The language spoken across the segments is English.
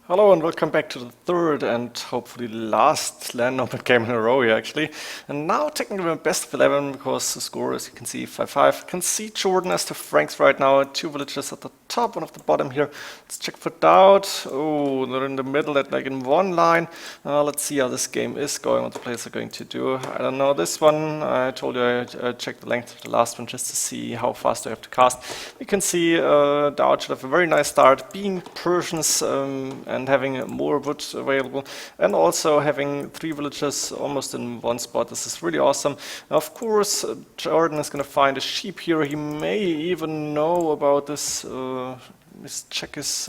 Hello and welcome back to the third and hopefully last land Nomad game in a row here actually. And now technically we're best of 11 because the score, as you can see, 5-5. You can see JorDan as the Franks right now, 2 villagers at the top, one at the bottom here. Let's check for DauT. Oh, they're in the middle at like in one line. Let's see how this game is going, what the players are going to do. I don't know this one. I told you I checked the length of the last one just to see how fast I have to cast. You can see DauT should have a very nice start, being Persians and having more wood available, and also having 3 villagers almost in one spot. This is really awesome. Now, of course, JorDan is going to find a sheep here. He may even know about this. Let's check his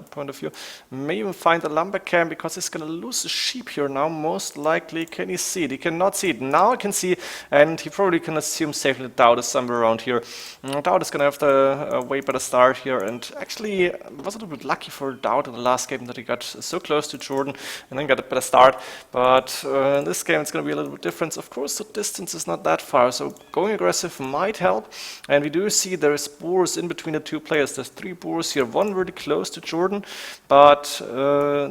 point of view. May even find a lumber camp because he's going to lose a sheep here now, most likely. Can he see it? He cannot see it. Now I can see, and he probably can assume safely that DauT is somewhere around here. DauT is going to have the way better start here, and actually was a little bit lucky for DauT in the last game that he got so close to JorDan and then got a better start. But in this game it's going to be a little bit different. Of course, the distance is not that far, so going aggressive might help. And we do see there is boars in between the two players. There's 3 boars here, one really close to JorDan, but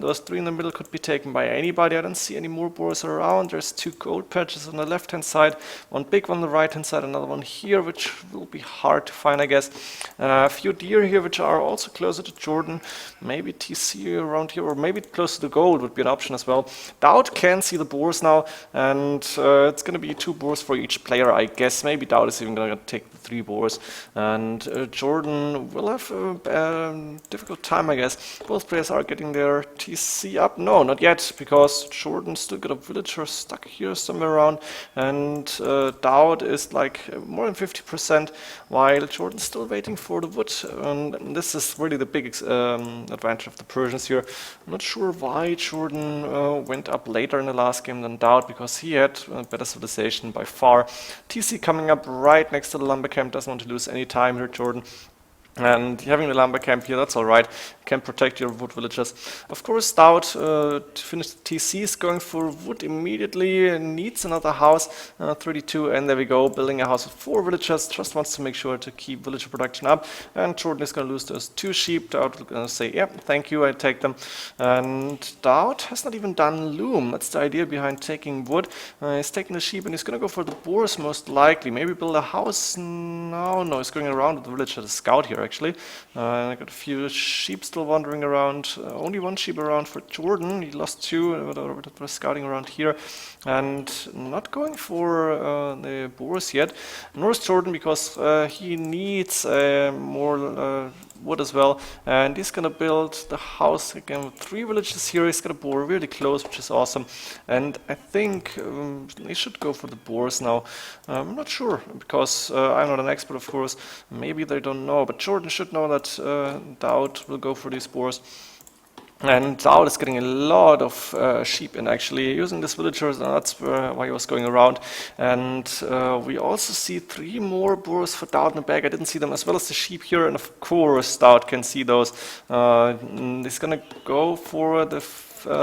those 3 in the middle could be taken by anybody. I don't see any more boars around. There's 2 gold patches on the left hand side, one big one on the right hand side, another one here, which will be hard to find, I guess. A few deer here which are also closer to JorDan, maybe TC around here, or maybe close to the gold would be an option as well. DauT can see the boars now, and it's going to be 2 boars for each player, I guess. Maybe DauT is even going to take the 3 boars, and JorDan will have a difficult time, I guess. Both players are getting their TC up. No, not yet, because JorDan still got a villager stuck here somewhere around, and DauT is like more than 50%, while JorDan's still waiting for the wood. And this is really the big advantage of the Persians here. I'm not sure why JorDan went up later in the last game than DauT, because he had better civilization by far. TC coming up right next to the lumber camp, doesn't want to lose any time here, JorDan. And having the lumber camp here, that's alright. Can protect your wood villagers. Of course, DauT to finish the TC is going for wood immediately, needs another house, 32, and there we go, building a house with 4 villagers, just wants to make sure to keep villager production up. And JorDan is going to lose those 2 sheep. DauT is going to say, yeah, thank you, I take them. And DauT has not even done loom. That's the idea behind taking wood. He's taking the sheep and he's going to go for the boars most likely. Maybe build a house. No, he's going around with the villager to scout here actually. I got a few sheep still wandering around. Only 1 sheep around for JorDan. He lost 2 that were scouting around here, and not going for the boars yet. Nor is JorDan, because he needs more wood as well, and he's gonna build the house again with 3 villages here. He's got a boar really close, which is awesome, and I think he should go for the boars now. I'm not sure, because I'm not an expert, of course. Maybe they don't know, but JorDan should know that DauT will go for these boars. And DauT is getting a lot of sheep in, actually, using this villagers, and that's why he was going around. And we also see 3 more boars for DauT in the back. I didn't see them, as well as the sheep here, and of course DauT can see those. He's gonna go for the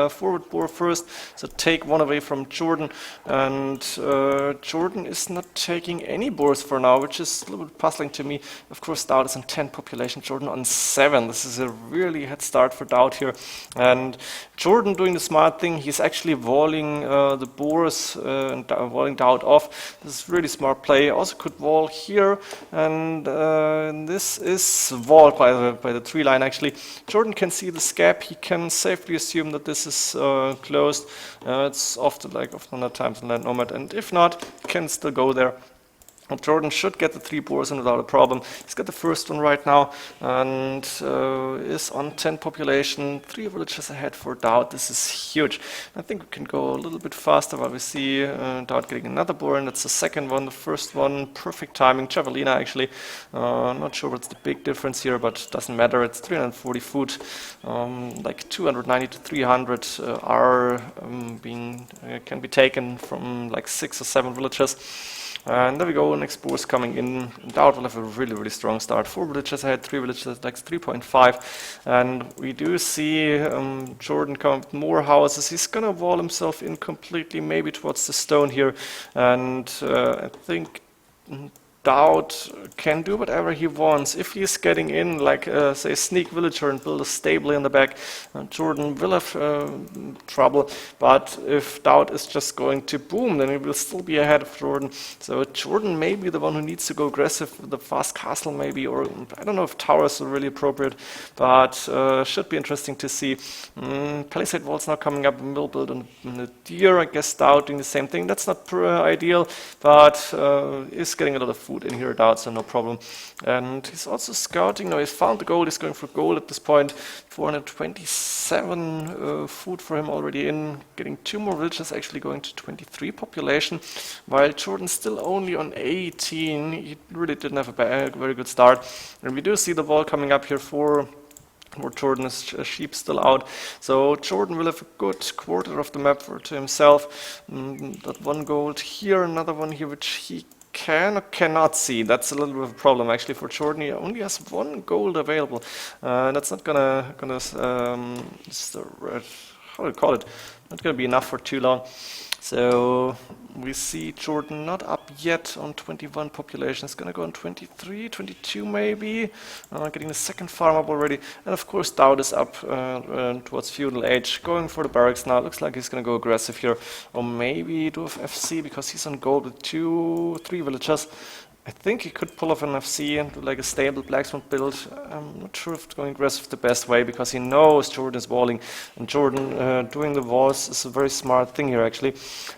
forward boar first, so take 1 away from JorDan, and JorDan is not taking any boars for now, which is a little bit puzzling to me. Of course, DauT is on 10 population, JorDan on 7. This is a really head start for DauT here, and JorDan doing the smart thing. He's actually walling the boars and walling DauT off. This is really smart play. Also could wall here, and this is walled by the tree line actually. JorDan can see this gap. He can safely assume that this is closed. It's often 100 times in land Nomad, and if not, can still go there. JorDan should get the 3 boars in without a problem. He's got the first one right now, and is on 10 population, 3 villages ahead for DauT. This is huge. I think we can go a little bit faster while we see DauT getting another boar, and that's the second one. The first one, perfect timing, Javelina actually. Not sure what's the big difference here, but doesn't matter. It's 340 food. Like 290 to 300 can be taken from like 6 or 7 villages. And there we go, next boar's coming in. DauT will have a really, really strong start. 4 villages ahead, 3 villages, like 3.5. And we do see JorDan come with more houses. He's gonna wall himself in completely, maybe towards the stone here. And I think DauT can do whatever he wants. If he's getting in, like say, sneak villager and build a stable in the back, JorDan will have trouble. But if DauT is just going to boom, then he will still be ahead of JorDan. So JorDan may be the one who needs to go aggressive with the fast castle, maybe, or I don't know if towers are really appropriate, but should be interesting to see. Palisade walls now coming up, and will build on the deer. I guess DauT doing the same thing. That's not ideal, but is getting a lot of food in here, DauT, so no problem. And he's also scouting. Now he's found the gold. He's going for gold at this point. 427 food for him already in. Getting 2 more villages, actually going to 23 population, while JorDan's still only on 18. He really didn't have a very good start. And we do see the wall coming up here for JorDan's sheep still out. So JorDan will have a good quarter of the map to himself. That 1 gold here, another one here, which he can or cannot see. That's a little bit of a problem actually for JorDan. He only has 1 gold available. That's not gonna how do you call it? Not gonna be enough for too long. So we see JorDan not up yet on 21 population. It's gonna go on 23, 22 maybe. Getting the 2nd farm up already. And of course DauT is up towards feudal age. Going for the barracks now. Looks like he's gonna go aggressive here. Or maybe do have FC because he's on gold with 3 villagers. I think he could pull off an FC and do like a stable blacksmith build. I'm not sure if going aggressive is the best way because he knows JorDan is walling, and JorDan doing the walls is a very smart thing here actually.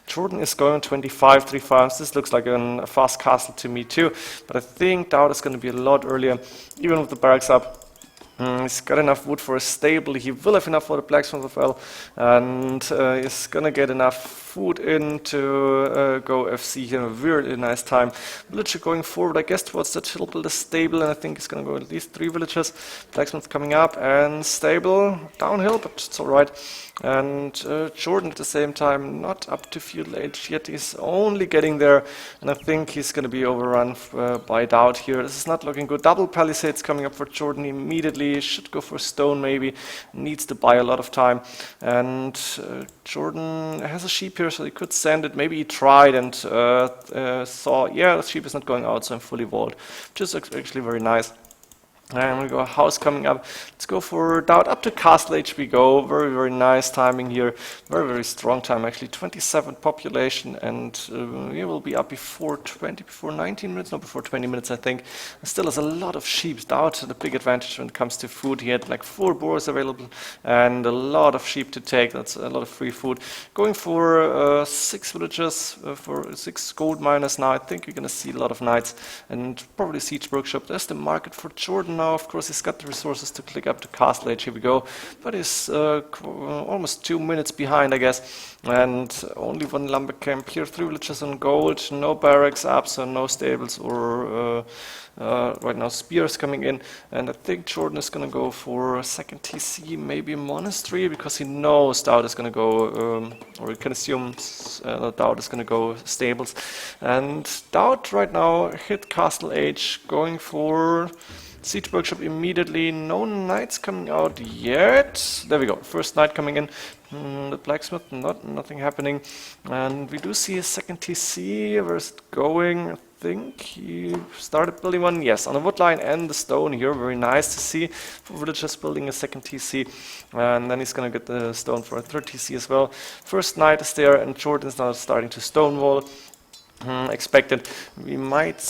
JorDan is going 25, 3 farms. This looks like a fast castle to me too, but I think DauT is going to be a lot earlier, even with the barracks up. He's got enough wood for a stable. He will have enough for the blacksmith as well, and he's gonna get enough food in to go FC here. A really nice time. Villager going forward, I guess, towards that hill, build a stable, and I think he's gonna go at least 3 villagers. Blacksmith coming up and stable downhill, but it's all right. And JorDan at the same time not up to feudal age yet. He's only getting there, and I think he's going to be overrun by DauT here. This is not looking good. Double palisades coming up for JorDan immediately. Should go for stone maybe. Needs to buy a lot of time. And JorDan has a sheep here, so he could send it. Maybe he tried and saw, yeah, the sheep is not going out, so I'm fully walled, which is actually very nice. And we go a house coming up. Let's go for DauT. Up to castle age we go. Very, very nice timing here. Very, very strong time actually. 27 population, and we will be up before 19 minutes. No, before 20 minutes I think. Still has a lot of sheep. DauT had a big advantage when it comes to food. He had like 4 boars available and a lot of sheep to take. That's a lot of free food. Going for 6 villagers, for 6 gold miners now. I think you're going to see a lot of knights and probably siege workshop. There's the market for JorDan now. Of course, he's got the resources to click up to castle age. Here we go. But he's almost 2 minutes behind, I guess. And only 1 lumber camp here. 3 villages on gold. No barracks up, so no stables or right now spears coming in. And I think JorDan is going to go for a 2nd TC, maybe a monastery, because he knows DauT is going to go, or he can assume DauT is going to go stables. And DauT right now hit castle age, going for siege workshop immediately. No knights coming out yet. There we go. First knight coming in. The blacksmith, nothing happening. And we do see a 2nd TC. Where's it going? I think he started building one. Yes, on the wood line and the stone here. Very nice to see. For villagers building a 2nd TC. And then he's going to get the stone for a 3rd TC as well. First knight is there, and JorDan is now starting to stonewall. Expected. We might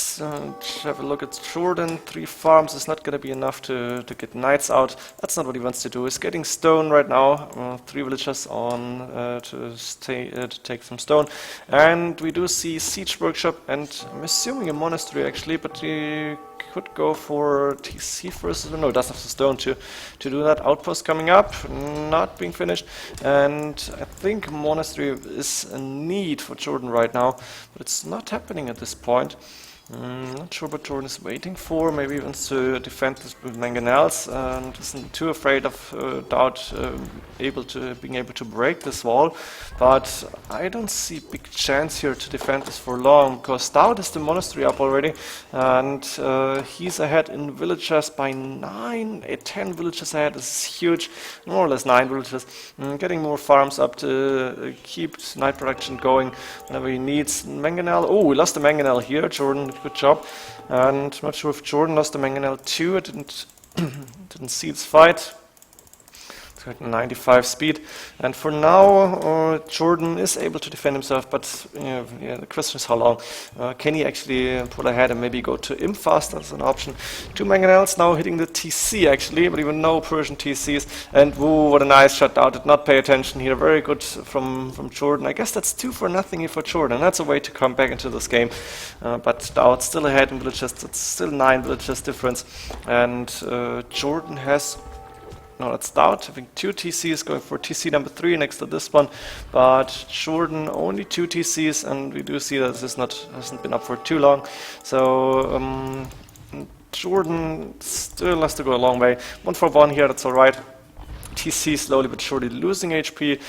have a look at JorDan. 3 farms is not going to be enough to get knights out. That's not what he wants to do. He's getting stone right now. 3 villagers on to take some stone. And we do see siege workshop, and I'm assuming a monastery actually, but he could go for TC first. No, it doesn't have the stone to do that. Outpost coming up, not being finished. And I think monastery is a need for JorDan right now, but it's not happening at this point. Not sure what JorDan is waiting for. Maybe he wants to defend this with mangonels and isn't too afraid of DauT being able to break this wall. But I don't see big chance here to defend this for long, because DauT has the monastery up already, and he's ahead in villagers by 10 villagers ahead. This is huge. More or less 9 villagers. Getting more farms up to keep night production going whenever he needs. Mangonel. Oh, we lost the mangonel here. JorDan a good job. And I'm not sure if JorDan lost the mangonel too. I didn't see this fight. 95 speed, and for now JorDan is able to defend himself, but yeah, the question is how long. Can he actually pull ahead and maybe go to Imp fast as an option? 2 mangonels now hitting the TC actually, but even no Persian TCs, and woo, what a nice shot out. Did not pay attention here. Very good from JorDan. I guess that's 2-0 here for JorDan. That's a way to come back into this game, but DauT still ahead in villages. It's still 9 villages difference, and JorDan has... No, that's DauT, having 2 TCs, going for TC number 3 next to this one, but JorDan only 2 TCs, and we do see that this hasn't been up for too long, so JorDan still has to go a long way. 1-for-1 here, that's alright. TC slowly but surely losing HP,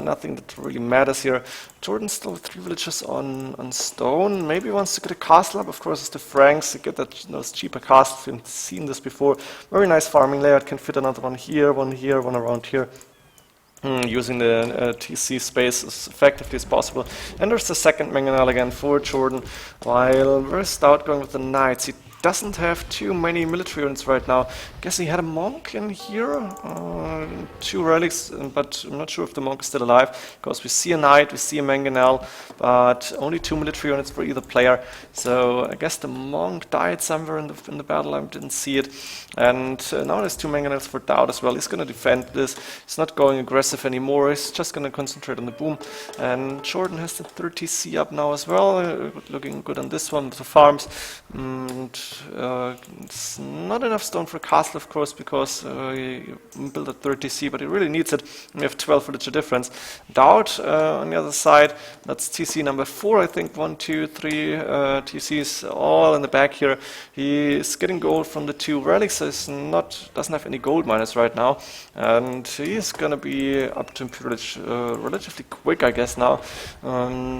nothing that really matters here. JorDan still with 3 villages on stone, maybe wants to get a castle up, of course it's the Franks to get those cheaper castles. We've seen this before. Very nice farming layout, can fit another one here, one around here. Using the TC space as effectively as possible. And there's the second mangonel again for JorDan, while where's DauT going with the knights? He doesn't have too many military units right now. Guess he had a monk in here, 2 relics, but I'm not sure if the monk is still alive, because we see a knight, we see a mangonel, but only 2 military units for either player. So I guess the monk died somewhere in the battle. I didn't see it. And now there's 2 mangonels for DauT as well. He's going to defend this. He's not going aggressive anymore. He's just going to concentrate on the boom. And JorDan has the 30C up now as well, looking good on this one with the farms. And it's not enough stone for a castle, of course, because you build a 30C, but he really needs it. We have 12 villager difference. DauT on the other side, that's TC number 4, I think. 1, 2, 3 TCs all in the back here. He is getting gold from the 2 relics, so doesn't have any gold miners right now, and he's gonna be up to Imperial relatively quick, I guess now,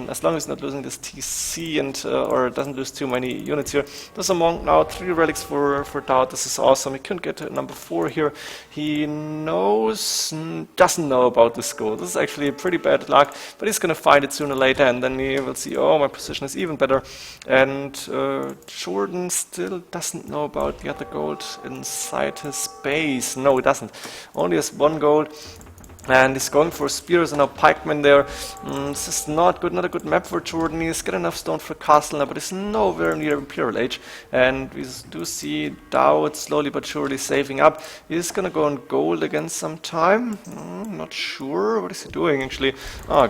as long as he's not losing this TC and or doesn't lose too many units here. There's a monk now, 3 relics for DauT. This is awesome. He couldn't get to number 4 here. He doesn't know about this gold. This is actually pretty bad luck, but he's gonna find it sooner or later, and then he will see, oh, my position is even better. And JorDan still doesn't know about the other gold inside his base. No, he doesn't. Only has 1 gold. And he's going for spears and now pikemen there. This is not good, not a good map for JorDan. He's got enough stone for a castle now, but he's nowhere near Imperial Age. And we do see DauT slowly but surely saving up. He's gonna go on gold again sometime. Not sure. What is he doing actually?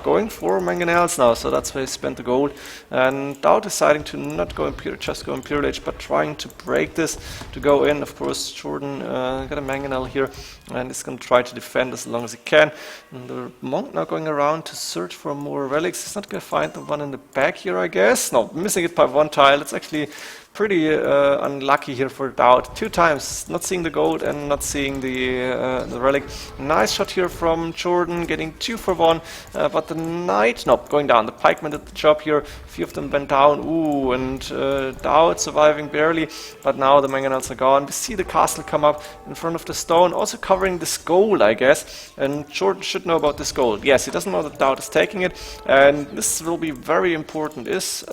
Going for mangonels now, so that's where he spent the gold. And DauT deciding to not go Imperial, just go Imperial Age, but trying to break this to go in. Of course, JorDan got a mangonel here, and he's gonna try to defend as long as he can. And the monk now going around to search for more relics. He's not going to find the one in the back here, I guess. No, missing it by 1 tile. It's actually pretty unlucky here for DauT. 2 times, not seeing the gold and not seeing the relic. Nice shot here from JorDan, getting 2 for 1. But the knight, going down. The pikeman did the job here. A few of them went down. Ooh, and DauT surviving barely. But now the mangonels are gone. We see the castle come up in front of the stone, also covering this gold, I guess. And JorDan should know about this gold. Yes, he doesn't know that DauT is taking it. And this will be very important. Is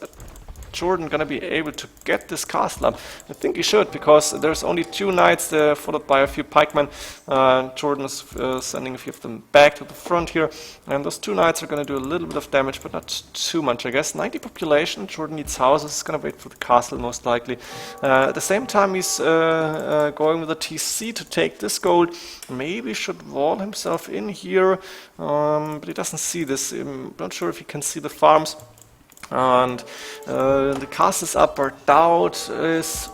JorDan gonna be able to get this castle up? I think he should, because there's only 2 knights there, followed by a few pikemen. JorDan is sending a few of them back to the front here, and those 2 knights are gonna do a little bit of damage, but not too much, I guess. 90 population, JorDan needs houses, he's gonna wait for the castle most likely. At the same time, he's going with a TC to take this gold. Maybe should wall himself in here, but he doesn't see this. I'm not sure if he can see the farms. And the castle's up, or DauT is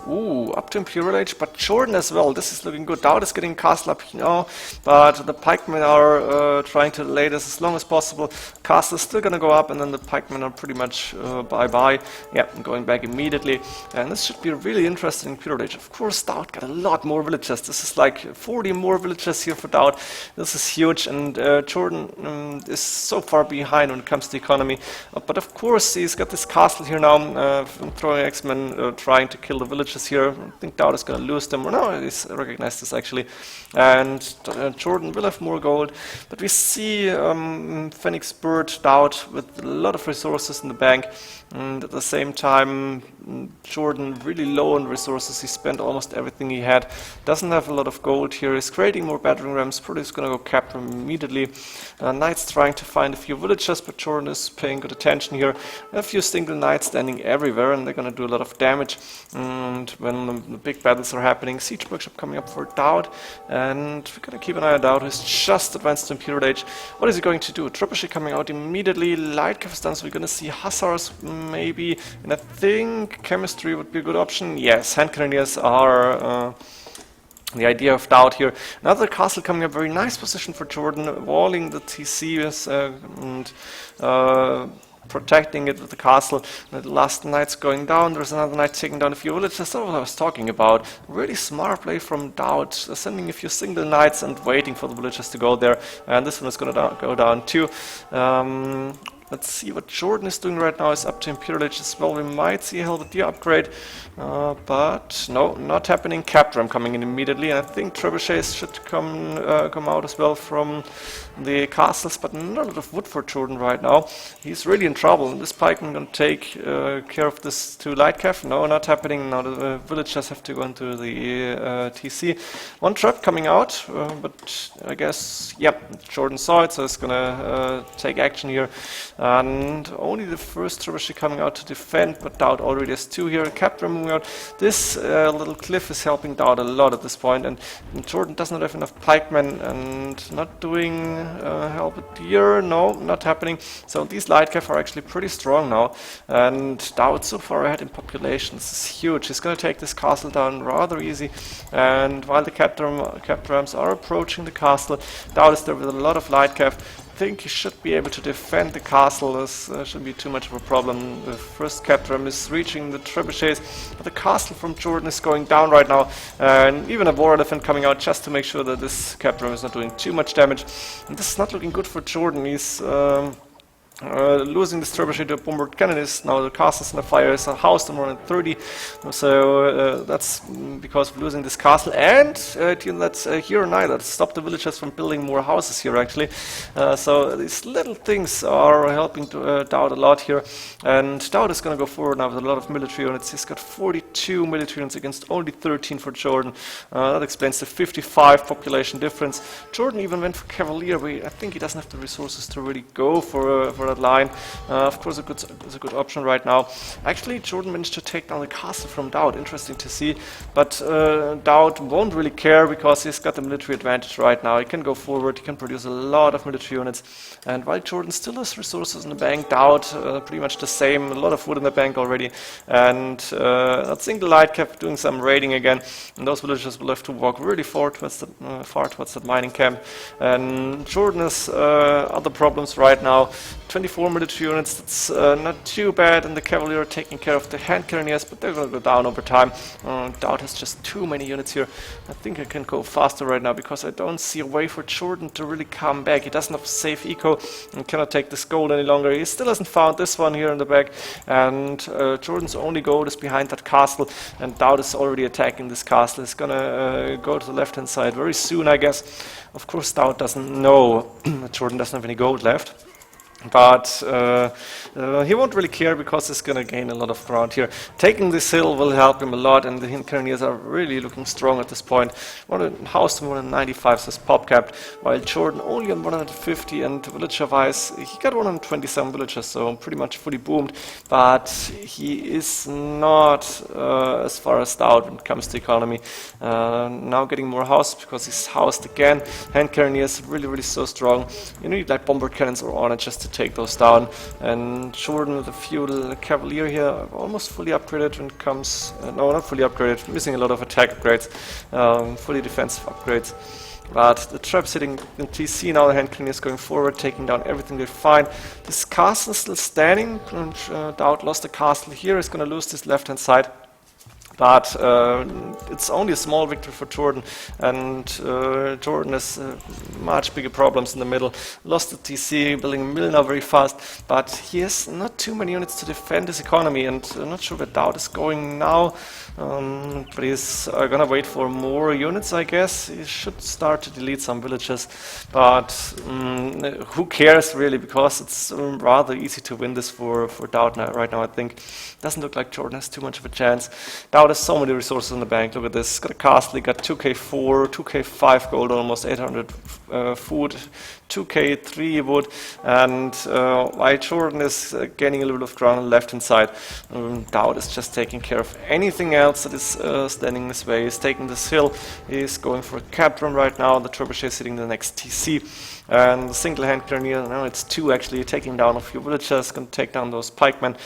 up to Imperial Age, but JorDan as well. This is looking good. DauT is getting castle up now, but the pikemen are trying to delay this as long as possible. Castle is still gonna go up, and then the pikemen are pretty much bye-bye. Yeah, I'm going back immediately. And this should be really interesting in Imperial Age. Of course, DauT got a lot more villages. This is like 40 more villages here for DauT. This is huge, and JorDan is so far behind when it comes to economy. But of course, see he's got this castle here now, throwing X-Men, trying to kill the villagers here. I think DauT is going to lose them, or no, he's recognized this actually. And JorDan will have more gold, but we see Phoenix Bird DauT with a lot of resources in the bank, and at the same time JorDan really low on resources. He spent almost everything he had, doesn't have a lot of gold here, is creating more battering rams, probably is going to go cap them immediately. Knights trying to find a few villagers, but JorDan is paying good attention here. A few single knights standing everywhere, and they're going to do a lot of damage. And when the big battles are happening, Siege Workshop coming up for DauT, and we're going to keep an eye on DauT, who's just advanced to Imperial Age. What is he going to do? Trebuchet coming out immediately, Light Cav is done, so we're going to see Hussars maybe, and I think Chemistry would be a good option. Yes, Hand Cannoneers are the idea of DauT here. Another castle coming up, very nice position for JorDan, walling the TC and protecting it with the castle. The last knight's going down, there's another knight taking down a few villages. That's what I was talking about. Really smart play from DauT, sending a few single knights and waiting for the villagers to go there. And this one is going to go down too. Let's see what JorDan is doing right now. Is up to Imperial Age as well. We might see a Halberdier upgrade, but no, not happening. Capdram coming in immediately, and I think trebuchets should come out as well from the castles, but not a lot of wood for JorDan right now. He's really in trouble, and this pikeman going to take care of this to Light Cav. No, not happening. Now the villagers have to go into the TC. One trap coming out, but I guess, yep, JorDan saw it, so it's going to take action here. And only the first trebuchet coming out to defend, but DauT already has two here. Capdram moving out. This little cliff is helping DauT a lot at this point, and JorDan does not have enough pikemen and not doing Halberdier. No, not happening. So these Light Cav are actually pretty strong now, and DauT so far ahead in population. This is huge. He's going to take this castle down rather easy, and while the Capdrams are approaching the castle, DauT is there with a lot of Light Cav. I think he should be able to defend the castle. This shouldn't be too much of a problem. The first Capdram is reaching the trebuchets, but the castle from JorDan is going down right now, and even a War Elephant coming out just to make sure that this Capdram is not doing too much damage. And this is not looking good for JorDan. He's losing this trebuchet to a bombard cannon. Is now the castles in the fire is a house to more than 30, so that's because of losing this castle, and that's here and that stop the villagers from building more houses here actually. So these little things are helping to DauT a lot here, and DauT is going to go forward now with a lot of military units. He's got 42 military units against only 13 for JorDan. That explains the 55 population difference. JorDan even went for Cavalier, but I think he doesn't have the resources to really go for that line. Of course, it's a good option right now. Actually, JorDan managed to take down the castle from DauT. Interesting to see, but DauT won't really care because he's got the military advantage right now. He can go forward. He can produce a lot of military units, and while JorDan still has resources in the bank, DauT pretty much the same. A lot of wood in the bank already, and that single Light Cav doing some raiding again, and those villagers will have to walk really far towards that mining camp. And JorDan has other problems right now. 24 military units, that's not too bad, and the Cavalier are taking care of the Hand Cannoneers, but they're going to go down over time. DauT has just too many units here. I think I can go faster right now because I don't see a way for JorDan to really come back. He doesn't have safe eco and cannot take this gold any longer. He still hasn't found this one here in the back, and JorDan's only gold is behind that castle, and DauT is already attacking this castle. He's going to go to the left hand side very soon, I guess. Of course, DauT doesn't know that JorDan doesn't have any gold left. But he won't really care because he's going to gain a lot of ground here. Taking this hill will help him a lot, and the Hand Cannoneers are really looking strong at this point. House to more than 95 says pop capped, while JorDan only on 150, and villager-wise, he got 127 villagers, so pretty much fully boomed. But he is not as far as DauT when it comes to economy. Now getting more house because he's housed again. Hand Cannoneers really, really so strong. You need like bombard cannons or on it just to take those down, and JorDan with a few Cavalier here, almost fully upgraded when it comes, no, not fully upgraded, missing a lot of attack upgrades, fully defensive upgrades. But the trap's hitting in TC now, the Hand Cannoneers going forward, taking down everything they find. This castle is still standing, and DauT lost the castle here, he's going to lose this left hand side. but it's only a small victory for JorDan, and JorDan has much bigger problems in the middle. Lost the TC, building a mill now very fast, but he has not too many units to defend his economy, and I'm not sure where DauT is going now, but he's gonna wait for more units, I guess. He should start to delete some villages, but who cares really, because it's rather easy to win this for DauT right now, I think. Doesn't look like JorDan has too much of a chance. DauT has so many resources in the bank. Look at this. Got a castle, he got 2k4, 2k5 gold, almost 800 food, 2k3 wood, and while JorDan is gaining a little bit of ground on the left hand side, DauT is just taking care of anything else that is standing in his way. He's taking this hill, he's going for a cap run right now, the trebuchet is hitting the next TC, and the single hand cannoneer, now it's 2 actually, taking down a few villagers, going to take down those pikemen,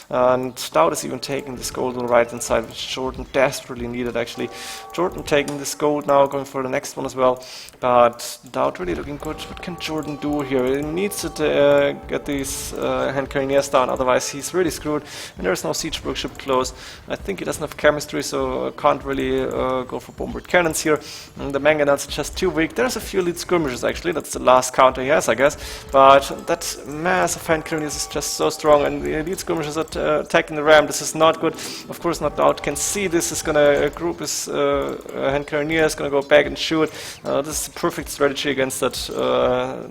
and DauT is even taking this gold on the right hand side, which JorDan desperately needed actually. JorDan taking this gold now, going for the next one as well, but DauT really looking good. What can JorDan do here? He needs to get these hand cannoneers down, otherwise he's really screwed, and there's no siege workshop close. I think he doesn't have chemistry, so can't really go for bombard cannons here. And the mangonels are just too weak. There's a few elite skirmishes actually, that's the last counter he has, I guess, but that mass of hand cannoneers is just so strong, and the elite skirmishes are attacking the ram. This is not good. Of course, not DauT can see this, is gonna group his hand cannoneer, is gonna go back and shoot. This is the perfect strategy against that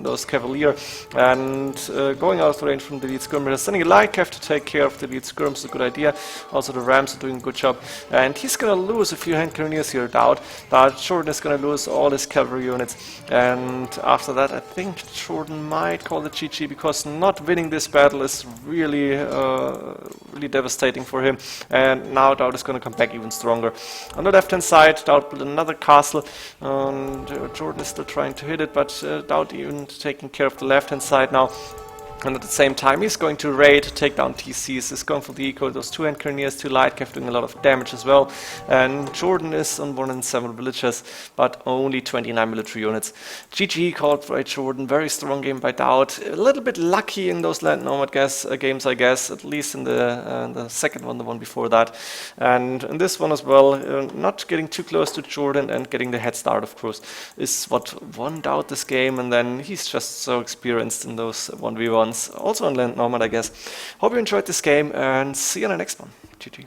those cavalier, and going out of range from the elite skirmishers. Sending a light cav to take care of the elite skirms is a good idea. Also the rams are doing a good job, and he's gonna lose a few hand cannoneers here, DauT, but JorDan is gonna lose all his cavalry units, and after that I think JorDan might call it GG, because not winning this battle is really really devastating for him, and now DauT is gonna come back even stronger. On the left hand side, DauT built another castle, and JorDan is still trying to hit it, but DauT even taking care of the left hand side now. And at the same time, he's going to raid, take down TCs, he's going for the eco, those 2 hand cannoneers, 2 light cav doing a lot of damage as well. And JorDan is on 107 villages, but only 29 military units. GG called by JorDan, very strong game by DauT. A little bit lucky in those Land Nomad games, I guess, at least in the second one, the one before that. And in this one as well, not getting too close to JorDan and getting the head start, of course, is what won DauT this game. And then he's just so experienced in those 1v1s. Also on Land Nomad, I guess. Hope you enjoyed this game, and see you in the next one. GG.